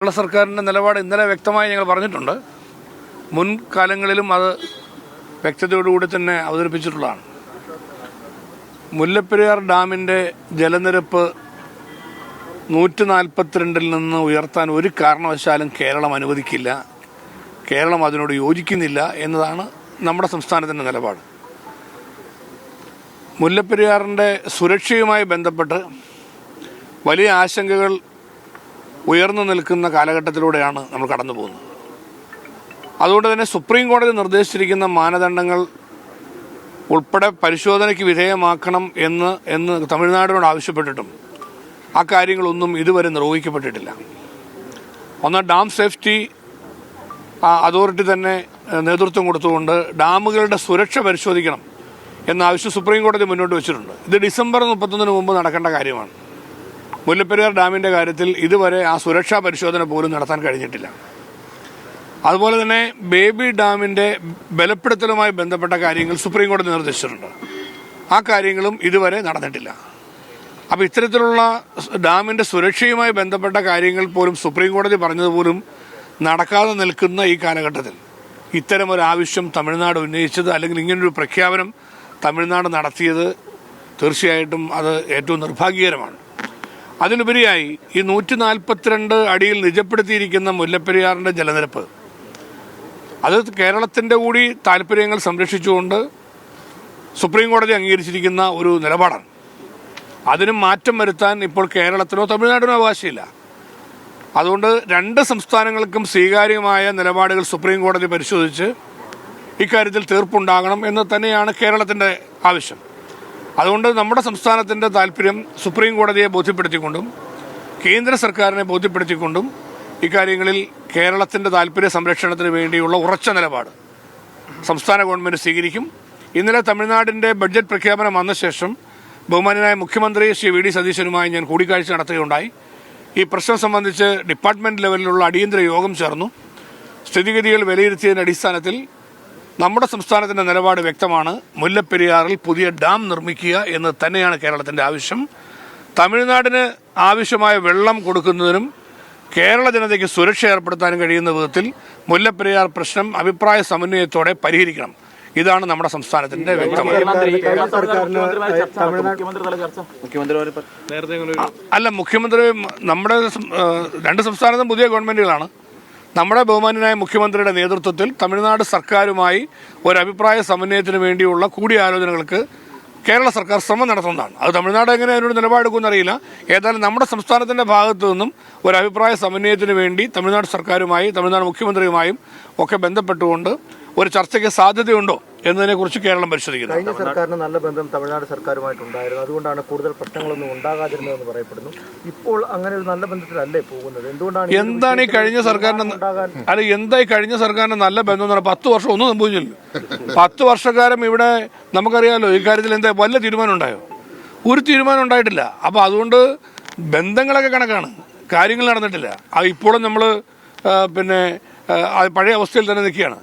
കേരള സർക്കാരിൻ്റെ നിലപാട് ഇന്നലെ വ്യക്തമായി ഞങ്ങൾ പറഞ്ഞിട്ടുണ്ട്. മുൻകാലങ്ങളിലും അത് വ്യക്തതയോടുകൂടി തന്നെ അവതരിപ്പിച്ചിട്ടുള്ളതാണ്. മുല്ലപ്പെരിയാർ ഡാമിൻ്റെ ജലനിരപ്പ് 142 നിന്ന് ഉയർത്താൻ ഒരു കാരണവശാലും കേരളം അനുവദിക്കില്ല, കേരളം അതിനോട് യോജിക്കുന്നില്ല എന്നതാണ് നമ്മുടെ സംസ്ഥാനത്തിൻ്റെ നിലപാട്. മുല്ലപ്പെരിയാറിൻ്റെ സുരക്ഷയുമായി ബന്ധപ്പെട്ട് വലിയ ആശങ്കകൾ ഉയർന്നു നിൽക്കുന്ന കാലഘട്ടത്തിലൂടെയാണ് നമ്മൾ കടന്നു പോകുന്നത്. അതുകൊണ്ട് തന്നെ സുപ്രീം കോടതി നിർദ്ദേശിച്ചിരിക്കുന്ന മാനദണ്ഡങ്ങൾ ഉൾപ്പെടെ പരിശോധനയ്ക്ക് വിധേയമാക്കണം എന്ന് തമിഴ്നാടിനോട് ആവശ്യപ്പെട്ടിട്ടും ആ കാര്യങ്ങളൊന്നും ഇതുവരെ നിർവഹിക്കപ്പെട്ടിട്ടില്ല. ഒന്ന്, ഡാം സേഫ്റ്റി അതോറിറ്റി തന്നെ നേതൃത്വം കൊടുത്തുകൊണ്ട് ഡാമുകളുടെ സുരക്ഷ പരിശോധിക്കണം എന്ന ആവശ്യം സുപ്രീം കോടതി മുന്നോട്ട് വെച്ചിട്ടുണ്ട്. ഇത് ഡിസംബർ 31 മുമ്പ് നടക്കേണ്ട കാര്യമാണ്. മുല്ലപ്പെരിയാർ ഡാമിൻ്റെ കാര്യത്തിൽ ഇതുവരെ ആ സുരക്ഷാ പരിശോധന പോലും നടത്താൻ കഴിഞ്ഞിട്ടില്ല. അതുപോലെ തന്നെ ബേബി ഡാമിൻ്റെ ബലപ്പെടുത്തലുമായി ബന്ധപ്പെട്ട കാര്യങ്ങൾ സുപ്രീം കോടതി നിർദ്ദേശിച്ചിട്ടുണ്ട്. ആ കാര്യങ്ങളും ഇതുവരെ നടന്നിട്ടില്ല. അപ്പോൾ ഇത്തരത്തിലുള്ള ഡാമിൻ്റെ സുരക്ഷയുമായി ബന്ധപ്പെട്ട കാര്യങ്ങൾ പോലും സുപ്രീം കോടതി പറഞ്ഞതുപോലും നടക്കാതെ നിൽക്കുന്ന ഈ കാലഘട്ടത്തിൽ ഇത്തരമൊരു ആവശ്യം തമിഴ്നാട് ഉന്നയിച്ചത്, അല്ലെങ്കിൽ ഇങ്ങനൊരു പ്രഖ്യാപനം തമിഴ്നാട് നടത്തിയത് തീർച്ചയായിട്ടും അത് ഏറ്റവും നിർഭാഗ്യകരമാണ്. അതിനുപരിയായി ഈ 142 അടിയിൽ നിജപ്പെടുത്തിയിരിക്കുന്ന മുല്ലപ്പെരിയാറിൻ്റെ ജലനിരപ്പ് അത് കേരളത്തിൻ്റെ കൂടി താല്പര്യങ്ങൾ സംരക്ഷിച്ചുകൊണ്ട് സുപ്രീം കോടതി അംഗീകരിച്ചിരിക്കുന്ന ഒരു നിലപാടാണ്. അതിന് മാറ്റം വരുത്താൻ ഇപ്പോൾ കേരളത്തിനോ തമിഴ്നാടിനോ അവകാശമില്ല. അതുകൊണ്ട് രണ്ട് സംസ്ഥാനങ്ങൾക്കും സ്വീകാര്യമായ നിലപാടുകൾ സുപ്രീം കോടതി പരിശോധിച്ച് ഇക്കാര്യത്തിൽ തീർപ്പുണ്ടാകണം എന്ന് തന്നെയാണ് കേരളത്തിൻ്റെ ആവശ്യം. അതുകൊണ്ട് നമ്മുടെ സംസ്ഥാനത്തിൻ്റെ താല്പര്യം സുപ്രീം കോടതിയെ ബോധ്യപ്പെടുത്തിക്കൊണ്ടും കേന്ദ്ര സർക്കാരിനെ ബോധ്യപ്പെടുത്തിക്കൊണ്ടും ഇക്കാര്യങ്ങളിൽ കേരളത്തിൻ്റെ താല്പര്യ സംരക്ഷണത്തിന് വേണ്ടിയുള്ള ഉറച്ച നിലപാട് സംസ്ഥാന ഗവൺമെൻറ് സ്വീകരിക്കും. ഇന്നലെ തമിഴ്നാടിൻ്റെ ബഡ്ജറ്റ് പ്രഖ്യാപനം വന്ന ശേഷം ബഹുമാന്യനായ മുഖ്യമന്ത്രി ശ്രീ വി ഡി സതീശനുമായി ഞാൻ കൂടിക്കാഴ്ച നടത്തുകയുണ്ടായി. ഈ പ്രശ്നം സംബന്ധിച്ച് ഡിപ്പാർട്ട്മെൻറ്റ് ലെവലിലുള്ള അടിയന്തര യോഗം ചേർന്നു. സ്ഥിതിഗതികൾ വിലയിരുത്തിയതിൻ്റെ അടിസ്ഥാനത്തിൽ നമ്മുടെ സംസ്ഥാനത്തിൻ്റെ നിലപാട് വ്യക്തമാണ്. മുല്ലപ്പെരിയാറിൽ പുതിയ ഡാം നിർമ്മിക്കുക എന്ന് തന്നെയാണ് കേരളത്തിൻ്റെ ആവശ്യം. തമിഴ്നാടിന് ആവശ്യമായ വെള്ളം കൊടുക്കുന്നതിനും കേരള ജനതയ്ക്ക് സുരക്ഷ ഏർപ്പെടുത്താനും കഴിയുന്ന വിധത്തിൽ മുല്ലപ്പെരിയാർ പ്രശ്നം അഭിപ്രായ സമന്വയത്തോടെ പരിഹരിക്കണം. ഇതാണ് നമ്മുടെ സംസ്ഥാനത്തിൻ്റെ വ്യക്തമായ മുഖ്യമന്ത്രി നമ്മുടെ രണ്ട് സംസ്ഥാനത്തും പുതിയ ഗവൺമെൻറ്റുകളാണ്. നമ്മുടെ ബഹുമാന്യനായ മുഖ്യമന്ത്രിയുടെ നേതൃത്വത്തിൽ തമിഴ്നാട് സർക്കാരുമായി ഒരു അഭിപ്രായ സമന്വയത്തിന് വേണ്ടിയുള്ള കൂടിയാലോചനകൾക്ക് കേരള സർക്കാർ ശ്രമം നടത്തുന്നതാണ്. അത് തമിഴ്നാട് എങ്ങനെ അതിനോട് നിലപാടെടുക്കുമെന്ന് അറിയില്ല. ഏതായാലും നമ്മുടെ സംസ്ഥാനത്തിൻ്റെ ഭാഗത്തു നിന്നും ഒരു അഭിപ്രായ സമന്വയത്തിന് വേണ്ടി തമിഴ്നാട് സർക്കാരുമായി തമിഴ്നാട് മുഖ്യമന്ത്രിയുമായും ഒക്കെ ബന്ധപ്പെട്ടുകൊണ്ട് ഒരു ചർച്ചയ്ക്ക് സാധ്യതയുണ്ടോ എന്നതിനെക്കുറിച്ച് കേരളം പരിശോധിക്കുന്നു. കഴിഞ്ഞ സർക്കാരിന് നല്ല ബന്ധം തമിഴ്നാട് സർക്കാരുമായിട്ടുണ്ടായിരുന്നു. അതുകൊണ്ടാണ് കൂടുതൽ പ്രശ്നങ്ങളൊന്നും ഉണ്ടാകാതിരുന്നതെന്ന് പറയപ്പെടുന്നു. ഇപ്പോൾ അങ്ങനെ ഒരു നല്ല ബന്ധത്തിലല്ലേ പോകുന്നത്? എന്താണ് ഈ കഴിഞ്ഞ സർക്കാരിന് എന്തായി കഴിഞ്ഞ സർക്കാരിന് നല്ല ബന്ധം എന്ന് പറഞ്ഞാൽ 10 വർഷം ഒന്നും സംഭവിച്ചില്ല. 10 വർഷക്കാലം ഇവിടെ നമുക്കറിയാമല്ലോ ഇക്കാര്യത്തിൽ എന്താ വല്ല തീരുമാനം ഉണ്ടായോ? ഒരു തീരുമാനം ഉണ്ടായിട്ടില്ല. അപ്പോൾ അതുകൊണ്ട് ബന്ധങ്ങളൊക്കെ കണക്കാണ്, കാര്യങ്ങൾ നടന്നിട്ടില്ല. ഇപ്പോഴും നമ്മൾ പഴയ അവസ്ഥയിൽ തന്നെ നിൽക്കുകയാണ്.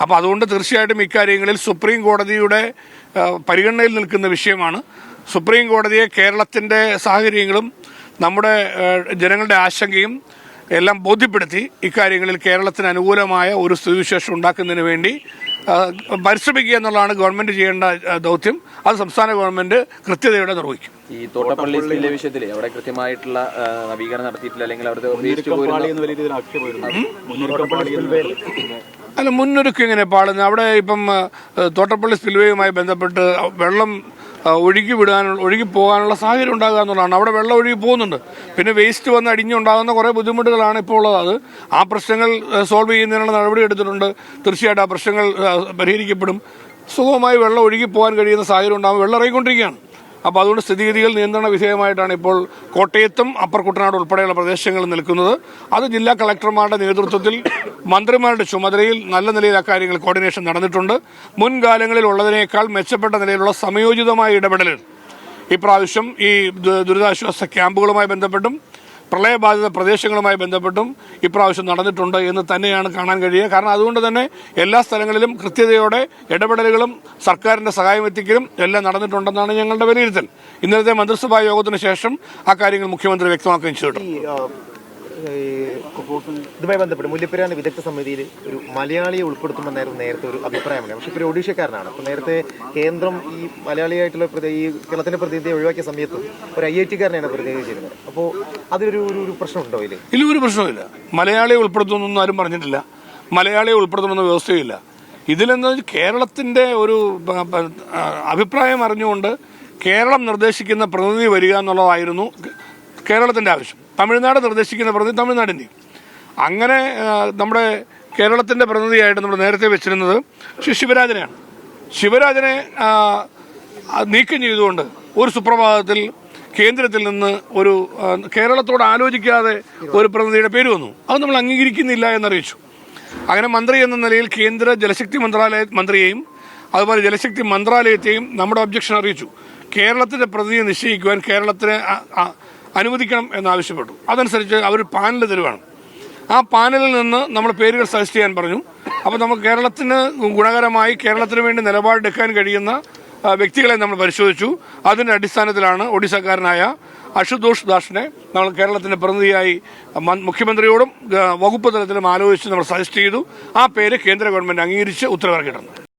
അപ്പോൾ അതുകൊണ്ട് തീർച്ചയായിട്ടും ഇക്കാര്യങ്ങളിൽ സുപ്രീം കോടതിയുടെ പരിഗണനയിൽ നിൽക്കുന്ന വിഷയമാണ്. സുപ്രീം കോടതിയെ കേരളത്തിൻ്റെ സാഹചര്യങ്ങളും നമ്മുടെ ജനങ്ങളുടെ ആശങ്കയും എല്ലാം ബോധ്യപ്പെടുത്തി ഇക്കാര്യങ്ങളിൽ കേരളത്തിന് അനുകൂലമായ ഒരു സ്ഥിതിവിശേഷം ഉണ്ടാക്കുന്നതിന് വേണ്ടി പരിശ്രമിക്കുക എന്നുള്ളതാണ് ഗവൺമെൻറ് ചെയ്യേണ്ട ദൗത്യം. അത് സംസ്ഥാന ഗവൺമെൻറ് കൃത്യതയോടെ നിർവഹിക്കും. ഈ തോട്ടപ്പള്ളി വിഷയത്തിൽ അവിടെ കൃത്യമായിട്ടുള്ള നവീകരണം നടത്തിയിട്ടില്ല, അല്ലെങ്കിൽ മുന്നൊരുക്കം ഇങ്ങനെ പാടുന്നത് അവിടെ ഇപ്പം തോട്ടപ്പള്ളി സ്പിൽവേയുമായി ബന്ധപ്പെട്ട് വെള്ളം ഒഴുകി പോകാനുള്ള സാഹചര്യം ഉണ്ടാകുക എന്നുള്ളതാണ്. അവിടെ വെള്ളം ഒഴുകി പോകുന്നുണ്ട്. പിന്നെ വേസ്റ്റ് വന്ന് അടിഞ്ഞുണ്ടാകുന്ന കുറേ ബുദ്ധിമുട്ടുകളാണ് ഇപ്പോൾ ഉള്ളത്. ആ പ്രശ്നങ്ങൾ സോൾവ് ചെയ്യുന്നതിനുള്ള നടപടി എടുത്തിട്ടുണ്ട്. തീർച്ചയായിട്ടും ആ പ്രശ്നങ്ങൾ പരിഹരിക്കപ്പെടും. സുഗമമായി വെള്ളം ഒഴുകി പോകാൻ കഴിയുന്ന സാഹചര്യം ഉണ്ടാകും. വെള്ളം ഇറങ്ങിക്കൊണ്ടിരിക്കുകയാണ്. അപ്പോൾ അതുകൊണ്ട് സ്ഥിതിഗതികൾ നിയന്ത്രണ വിധേയമായിട്ടാണ് ഇപ്പോൾ കോട്ടയത്തും അപ്പർ കുട്ടനാട് ഉൾപ്പെടെയുള്ള പ്രദേശങ്ങളിൽ നിൽക്കുന്നത്. അത് ജില്ലാ കളക്ടർമാരുടെ നേതൃത്വത്തിൽ മന്ത്രിമാരുടെ ചുമതലയിൽ നല്ല നിലയിൽ അക്കാര്യങ്ങൾ കോർഡിനേഷൻ നടന്നിട്ടുണ്ട്. മുൻകാലങ്ങളിൽ ഉള്ളതിനേക്കാൾ മെച്ചപ്പെട്ട നിലയിലുള്ള സമയോചിതമായ ഇടപെടലുകൾ ഇപ്രാവശ്യം ഈ ദുരിതാശ്വാസ ക്യാമ്പുകളുമായി ബന്ധപ്പെട്ടും പ്രളയബാധിത പ്രദേശങ്ങളുമായി ബന്ധപ്പെട്ടും ഇപ്രാവശ്യം നടന്നിട്ടുണ്ട് എന്ന് തന്നെയാണ് കാണാൻ കഴിയുക. കാരണം അതുകൊണ്ട് തന്നെ എല്ലാ സ്ഥലങ്ങളിലും കൃത്യതയോടെ ഇടപെടലുകളും സർക്കാരിൻ്റെ സഹായം എത്തിക്കലും എല്ലാം നടന്നിട്ടുണ്ടെന്നാണ് ഞങ്ങളുടെ വിലയിരുത്തൽ. ഇന്നലത്തെ മന്ത്രിസഭാ യോഗത്തിന് ശേഷം ആ കാര്യങ്ങൾ മുഖ്യമന്ത്രി വ്യക്തമാക്കുകയും ചെയ്തിട്ടുണ്ട്. ഇതുമായി ബന്ധപ്പെട്ട് മുല്ലപ്പെരിയാർ വിദഗ്ധ സമിതിയിൽ ഒരു മലയാളിയെ ഉൾപ്പെടുത്തുമെന്നായിരുന്നു നേരത്തെ ഒരു അഭിപ്രായമുണ്ട്. പക്ഷേ ഇപ്പോൾ ഒരു ഒഡീഷക്കാരനാണ്. അപ്പോൾ നേരത്തെ കേന്ദ്രം ഈ മലയാളിയായിട്ടുള്ള ഈ കേരളത്തിന്റെ പ്രതിനിധിയെ ഒഴിവാക്കിയ സമയത്തും ഒരു IIT-കാരനെയാണ് പ്രതിനിധി ചെയ്യുന്നത്. അപ്പോൾ അതിലൊരു ഒരു പ്രശ്നമുണ്ടോ ഇതിൽ? ഇല്ല, ഒരു പ്രശ്നമില്ല. മലയാളിയെ ഉൾപ്പെടുത്തുമെന്നൊന്നും ആരും പറഞ്ഞിട്ടില്ല. മലയാളിയെ ഉൾപ്പെടുത്തുമെന്ന വ്യവസ്ഥയില്ല. ഇതിലെന്ന് കേരളത്തിന്റെ ഒരു അഭിപ്രായം അറിഞ്ഞുകൊണ്ട് കേരളം നിർദ്ദേശിക്കുന്ന പ്രതിനിധി വരിക എന്നുള്ളതായിരുന്നു കേരളത്തിന്റെ ആവശ്യം. തമിഴ്നാട് നിർദ്ദേശിക്കുന്ന പ്രതിനിധി തമിഴ്നാടിൻ്റെയും. അങ്ങനെ നമ്മുടെ കേരളത്തിന്റെ പ്രതിനിധിയായിട്ട് നമ്മൾ നേരത്തെ വെച്ചിരുന്നത് ശിവരാജനെയാണ്. ശിവരാജനെ നീക്കം ചെയ്തുകൊണ്ട് ഒരു സുപ്രഭാതത്തിൽ കേന്ദ്രത്തിൽ നിന്ന് ഒരു കേരളത്തോട് ആലോചിക്കാതെ ഒരു പ്രതിനിധിയുടെ പേര് വന്നു. അത് നമ്മൾ അംഗീകരിക്കുന്നില്ല എന്നറിയിച്ചു. അങ്ങനെ മന്ത്രി എന്ന നിലയിൽ കേന്ദ്ര ജലശക്തി മന്ത്രിയെയും അതുപോലെ ജലശക്തി മന്ത്രാലയത്തെയും നമ്മുടെ ഒബ്ജക്ഷൻ അറിയിച്ചു. കേരളത്തിന്റെ പ്രതിനിധിയെ നിശ്ചയിക്കുവാൻ കേരളത്തിന് അനുവദിക്കണം എന്നാവശ്യപ്പെട്ടു. അതനുസരിച്ച് അവർ പാനൽ തരുവാണ്. ആ പാനലിൽ നിന്ന് നമ്മൾ പേരുകൾ സജസ്റ്റ് ചെയ്യാൻ പറഞ്ഞു. അപ്പോൾ നമുക്ക് കേരളത്തിന് ഗുണകരമായി കേരളത്തിന് വേണ്ടി നിലപാടെടുക്കാൻ കഴിയുന്ന വ്യക്തികളെ നമ്മൾ പരിശോധിച്ചു. അതിന്റെ അടിസ്ഥാനത്തിലാണ് ഒഡീസക്കാരനായ അശുതോഷ് ദാസിനെ നമ്മൾ കേരളത്തിന്റെ പ്രതിനിധിയായി മുഖ്യമന്ത്രിയോടും വകുപ്പ് തലത്തിലും ആലോചിച്ച് നമ്മൾ സജസ്റ്റ് ചെയ്തു. ആ പേര് കേന്ദ്ര ഗവൺമെന്റ് അംഗീകരിച്ച് ഉത്തരവിറക്കിയിട്ടുണ്ട്.